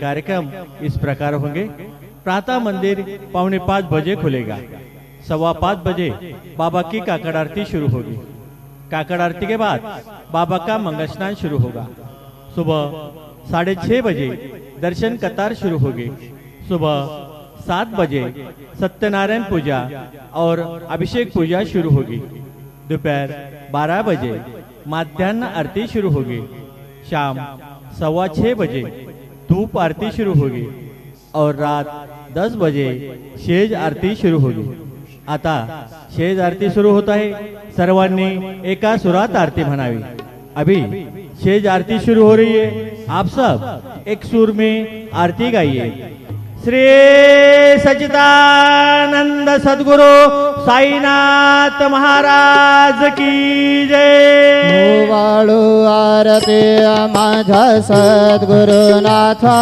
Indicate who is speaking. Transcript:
Speaker 1: कार्यक्रम इस प्रकार होंगे। प्रातः मंदिर 4:45 बजे खुलेगा। 5:15 बजे बाबा की काकड़ आरती शुरू होगी। काकड़ आरती के बाद बाबा का मंगल स्नान शुरू होगा। सुबह 6:30 बजे दर्शन कतार शुरू होगी। सुबह 7 बजे सत्यनारायण पूजा और अभिषेक पूजा शुरू होगी। दोपहर 12 बजे माध्यान्ह आरती शुरू होगी। शाम 6:15 बजे धूप आरती शुरू होगी और रात 10 बजे शेज आरती शुरू होगी। आता शेज आरती सुरू होत आहे। सर्वांनी एका सुरात आरती म्हणावी। अभी शेज आरती शुरू हो रही है। आप सब एक सुर में आरती गाइए। श्री सच्चिदानंद सद्गुरु साईनाथ महाराज की जय।
Speaker 2: वाळू आरती माझा सद्गुरुनाथा।